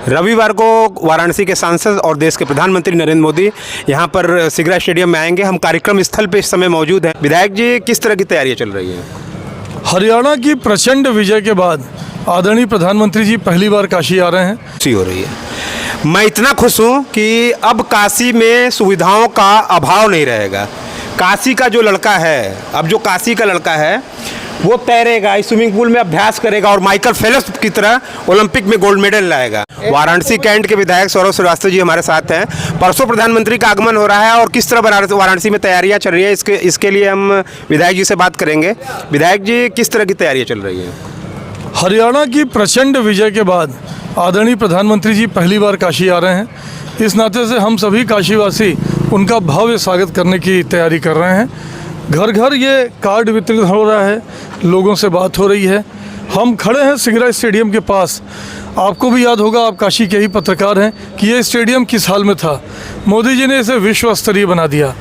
रविवार को वाराणसी के सांसद और देश के प्रधानमंत्री नरेंद्र मोदी यहाँ पर सिगरा स्टेडियम में आएंगे। हम कार्यक्रम स्थल पर इस समय मौजूद हैं। विधायक जी, किस तरह की तैयारियाँ चल रही हैं? हरियाणा की प्रचंड विजय के बाद आदरणीय प्रधानमंत्री जी पहली बार काशी आ रहे हैं। खुशी हो रही है। मैं इतना खुश हूँ कि अब काशी में सुविधाओं का अभाव नहीं रहेगा। काशी का जो लड़का है, अब जो काशी का लड़का है वो तैरेगा, इस स्विमिंग पूल में अभ्यास करेगा और माइकल फेल्प्स की तरह ओलंपिक में गोल्ड मेडल लाएगा। वाराणसी कैंट के विधायक सौरभ श्रीवास्तव जी हमारे साथ हैं। परसों प्रधानमंत्री का आगमन हो रहा है और किस तरह वाराणसी में तैयारियां चल रही है, इसके लिए हम विधायक जी से बात करेंगे। विधायक जी, किस तरह की तैयारियां चल रही हैं? हरियाणा की प्रचंड विजय के बाद आदरणीय प्रधानमंत्री जी पहली बार काशी आ रहे हैं। इस नाते से हम सभी काशीवासी उनका भव्य स्वागत करने की तैयारी कर रहे हैं। घर घर ये कार्ड वितरित हो रहा है, लोगों से बात हो रही है। हम खड़े हैं सिगरा स्टेडियम के पास। आपको भी याद होगा, आप काशी के ही पत्रकार हैं, कि ये स्टेडियम किस हाल में था। मोदी जी ने इसे विश्व स्तरीय बना दिया।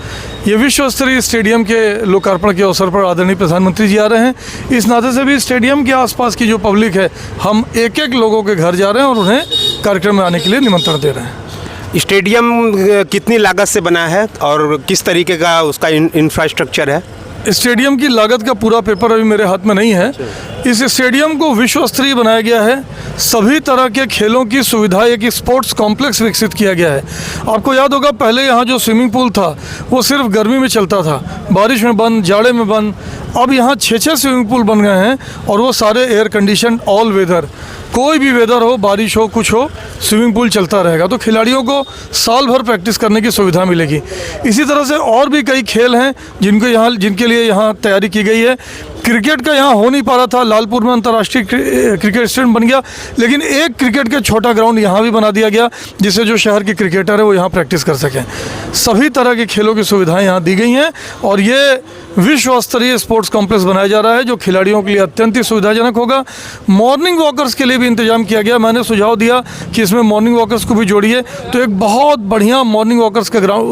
ये विश्व स्तरीय स्टेडियम के लोकार्पण के अवसर पर आदरणीय प्रधानमंत्री जी आ रहे हैं। इस नाते से भी स्टेडियम के आसपास की जो पब्लिक है, हम एक एक लोगों के घर जा रहे हैं और उन्हें कार्यक्रम में आने के लिए निमंत्रण दे रहे हैं। स्टेडियम कितनी लागत से बना है और किस तरीके का उसका इंफ्रास्ट्रक्चर है? स्टेडियम की लागत का पूरा पेपर अभी मेरे हाथ में नहीं है। इस स्टेडियम को विश्व स्तरीय बनाया गया है। सभी तरह के खेलों की सुविधा, एक स्पोर्ट्स कॉम्प्लेक्स विकसित किया गया है। आपको याद होगा, पहले यहाँ जो स्विमिंग पूल था वो सिर्फ गर्मी में चलता था, बारिश में बंद, जाड़े में बंद। अब यहाँ 6 स्विमिंग पूल बन गए हैं और वो सारे एयर कंडीशन, ऑल वेदर, कोई भी वेदर हो, बारिश हो, कुछ हो, स्विमिंग पूल चलता रहेगा। तो खिलाड़ियों को साल भर प्रैक्टिस करने की सुविधा मिलेगी। इसी तरह से और भी कई खेल हैं जिनके लिए यहाँ तैयारी की गई है। क्रिकेट का यहाँ हो नहीं पा रहा था, लालपुर में अंतर्राष्ट्रीय क्रिकेट स्टेडियम बन गया, लेकिन एक क्रिकेट का छोटा ग्राउंड यहाँ भी बना दिया गया, जिससे जो शहर के क्रिकेटर है वो यहाँ प्रैक्टिस कर सकें। सभी तरह के खेलों की सुविधाएं यहाँ दी गई हैं और ये विश्व स्तरीय स्पोर्ट्स कॉम्प्लेक्स बनाया जा रहा है, जो खिलाड़ियों के लिए अत्यंत ही सुविधाजनक होगा। मॉर्निंग वॉकर्स के लिए भी इंतजाम किया गया। मैंने सुझाव दिया कि इसमें मॉर्निंग वॉकर्स को भी जोड़िए, तो एक बहुत बढ़िया मॉर्निंग वॉकर्स का ग्राउंड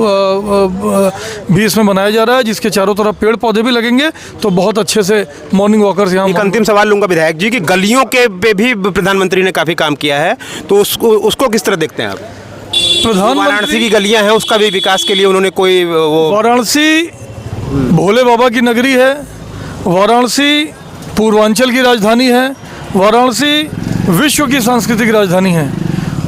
भी इसमें बनाया जा रहा है, जिसके चारों तरफ पेड़ पौधे भी लगेंगे, तो बहुत अच्छे से मॉर्निंग वॉकर्स यहाँ। एक अंतिम सवाल लूँगा विधायक जी कि गलियों के पे भी प्रधानमंत्री ने काफ़ी काम किया है, तो उसको किस तरह देखते हैं आप? वाराणसी की गलियाँ हैं, उसका भी विकास के लिए उन्होंने कोई वो? वाराणसी भोले बाबा की नगरी है, वाराणसी पूर्वांचल की राजधानी है, वाराणसी विश्व की सांस्कृतिक राजधानी है।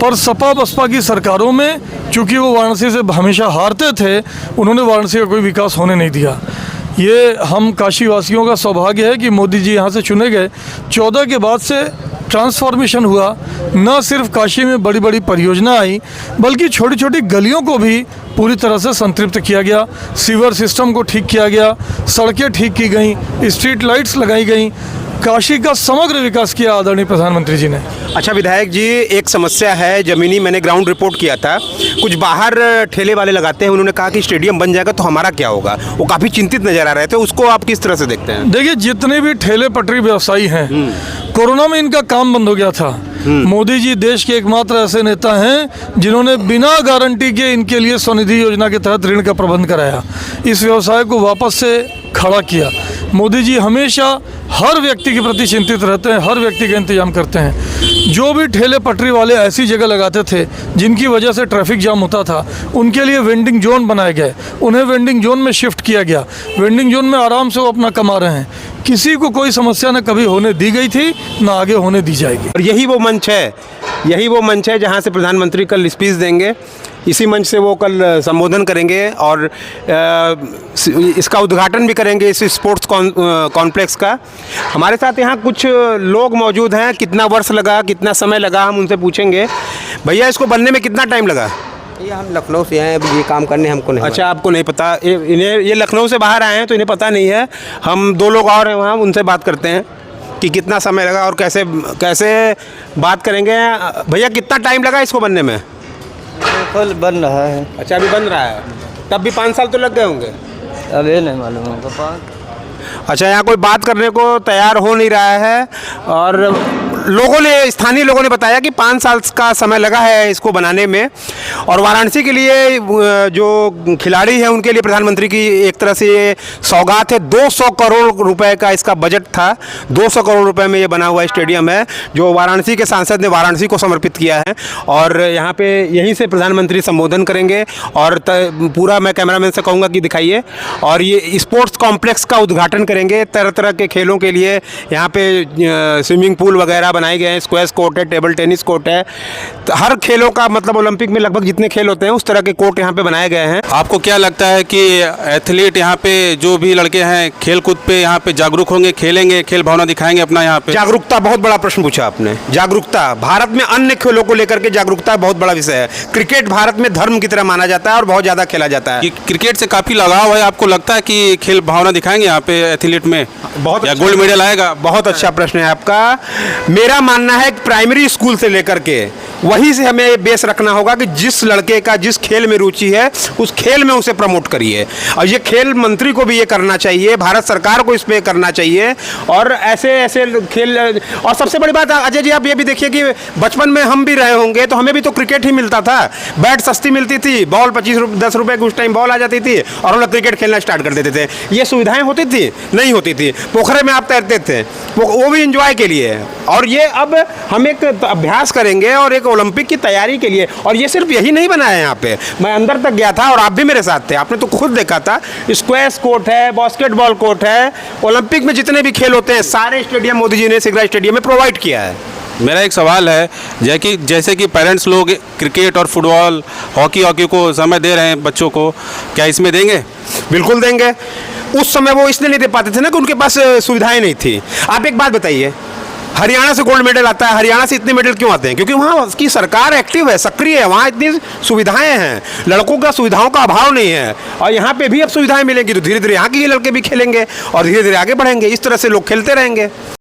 पर सपा बसपा की सरकारों में चूंकि वो वाराणसी से हमेशा हारते थे, उन्होंने वाराणसी का कोई विकास होने नहीं दिया। ये हम काशीवासियों का सौभाग्य है कि मोदी जी यहाँ से चुने गए। 14 के बाद से ट्रांसफॉर्मेशन हुआ। न सिर्फ काशी में बड़ी बड़ी परियोजना आई, बल्कि छोटी छोटी गलियों को भी पूरी तरह से संतृप्त किया गया। सीवर सिस्टम को ठीक किया गया, सड़कें ठीक की गई, स्ट्रीट लाइट्स लगाई गई। काशी का समग्र विकास किया आदरणीय प्रधानमंत्री जी ने। अच्छा विधायक जी, एक समस्या है ज़मीनी, मैंने ग्राउंड रिपोर्ट किया था, कुछ बाहर ठेले वाले लगाते हैं। उन्होंने कहा कि स्टेडियम बन जाएगा तो हमारा क्या होगा, वो काफ़ी चिंतित नजर आ रहे थे। उसको आप किस तरह से देखते हैं? देखिए, जितने भी ठेले पटरी व्यवसायी हैं, कोरोना में इनका काम बंद हो गया था। मोदी जी देश के एकमात्र ऐसे नेता हैं जिन्होंने बिना गारंटी के इनके लिए स्वनिधि योजना के तहत ऋण का प्रबंध कराया, इस व्यवसाय को वापस से खड़ा किया। मोदी जी हमेशा हर व्यक्ति के प्रति चिंतित रहते हैं, हर व्यक्ति का इंतजाम करते हैं। जो भी ठेले पटरी वाले ऐसी जगह लगाते थे जिनकी वजह से ट्रैफिक जाम होता था, उनके लिए वेंडिंग जोन बनाए गए, उन्हें वेंडिंग जोन में शिफ्ट किया गया। वेंडिंग जोन में आराम से वो अपना कमा रहे हैं। किसी को कोई समस्या न कभी होने दी गई थी, न आगे होने दी जाएगी। और यही वो मंच है जहाँ से प्रधानमंत्री कल स्पीच देंगे। इसी मंच से वो कल संबोधन करेंगे और इसका उद्घाटन भी करेंगे, इस स्पोर्ट्स कॉम्प्लेक्स का। हमारे साथ यहाँ कुछ लोग मौजूद हैं। कितना वर्ष लगा, कितना समय लगा, हम उनसे पूछेंगे। भैया, इसको बनने में कितना टाइम लगा? ये हम लखनऊ से आए हैं, ये काम करने हमको नहीं। अच्छा, आपको नहीं पता? इन्हें, ये लखनऊ से बाहर आए हैं तो इन्हें पता नहीं है। हम 2 लोग और हैं वहाँ, उनसे बात करते हैं कि कितना समय लगा और कैसे बात करेंगे। भैया, कितना टाइम लगा इसको बनने में? कल बन रहा है। अच्छा, अभी बन रहा है। तब भी 5 साल तो लग गए होंगे। अब ये नहीं मालूम हमको। अच्छा, यहाँ कोई बात करने को तैयार हो नहीं रहा है और लोगों ने, स्थानीय लोगों ने बताया कि 5 साल का समय लगा है इसको बनाने में, और वाराणसी के लिए जो खिलाड़ी हैं उनके लिए प्रधानमंत्री की एक तरह से ये सौगात है। 200 करोड़ रुपए का इसका बजट था। 200 करोड़ रुपए में ये बना हुआ स्टेडियम है, जो वाराणसी के सांसद ने वाराणसी को समर्पित किया है। और यहाँ पे यहीं से प्रधानमंत्री संबोधन करेंगे, और पूरा मैं कैमरामैन से कहूँगा कि दिखाइए। और ये स्पोर्ट्स कॉम्प्लेक्स का उद्घाटन करेंगे। तरह तरह के खेलों के लिए यहाँ पे स्विमिंग पूल वगैरह बनाए गए हैं, स्क्वैश कोर्ट है, टेबल टेनिस कोर्ट है। तो हर खेलों का मतलब ओलंपिक में लगभग जितने खेल होते हैं उस तरह के कोर्ट यहाँ पे बनाए गए हैं। आपको क्या लगता है कि एथलीट यहाँ पे जो भी लड़के हैं खेल कूद पे यहाँ पे जागरूक होंगे, खेलेंगे, खेल भावना दिखाएंगे अपना यहाँ पे? जागरूकता, बहुत बड़ा प्रश्न पूछा आपने। जागरूकता, भारत में अन्य खेलों को लेकर के जागरूकता बहुत बड़ा विषय है। क्रिकेट भारत में धर्म की तरह माना जाता है और बहुत ज़्यादा खेला जाता है। कि क्रिकेट से काफ़ी लगाव है, आपको लगता है कि खेल भावना दिखाएंगे यहाँ पे एथलीट में? बहुत या अच्छा, गोल्ड मेडल आएगा? बहुत अच्छा प्रश्न है आपका। मेरा मानना है कि प्राइमरी स्कूल से लेकर के वहीं से हमें बेस रखना होगा कि जिस लड़के का जिस खेल में रुचि है उस खेल में उसे प्रमोट करिए। और ये खेल मंत्री को भी ये करना चाहिए, भारत सरकार को इस पे करना चाहिए। और ऐसे ऐसे खेल, और सबसे बड़ी बात अजय जी आप ये भी देखिए कि बचपन में हम भी रहे होंगे तो हमें भी तो क्रिकेट ही मिलता था। बैट सस्ती मिलती थी, बॉल 10 रुपए की उस टाइम बॉल आ जाती थी और हम लोग क्रिकेट खेलना स्टार्ट कर देते थे। ये सुविधाएं होती थी? नहीं होती थी। पोखरे में आप तैरते थे, वो भी इंजॉय के लिए। और ये अब हम एक अभ्यास करेंगे और एक ओलंपिक की तैयारी के लिए। और ये सिर्फ यही नहीं बना है यहाँ पे, मैं अंदर तक गया था और आप भी मेरे साथ थे, आपने तो खुद देखा था। स्क्वैश कोर्ट है, बास्केटबॉल कोर्ट है, ओलंपिक में जितने भी खेल होते हैं सारे स्टेडियम मोदी जी ने सिगरा स्टेडियम में प्रोवाइड किया है। मेरा एक सवाल है, जैसे कि पेरेंट्स लोग क्रिकेट और फुटबॉल, हॉकी को समय दे रहे हैं बच्चों को, क्या इसमें देंगे? बिल्कुल देंगे। उस समय वो इसलिए नहीं दे पाते थे ना कि उनके पास सुविधाएं नहीं थी। आप एक बात बताइए, हरियाणा से गोल्ड मेडल आता है, हरियाणा से इतने मेडल क्यों आते हैं? क्योंकि वहाँ की सरकार एक्टिव है, सक्रिय है, वहाँ इतनी सुविधाएं हैं, लड़कों का सुविधाओं का अभाव नहीं है। और यहाँ पे भी अब सुविधाएं मिलेंगी तो धीरे धीरे यहाँ के लड़के भी खेलेंगे और धीरे धीरे आगे बढ़ेंगे। इस तरह से लोग खेलते रहेंगे।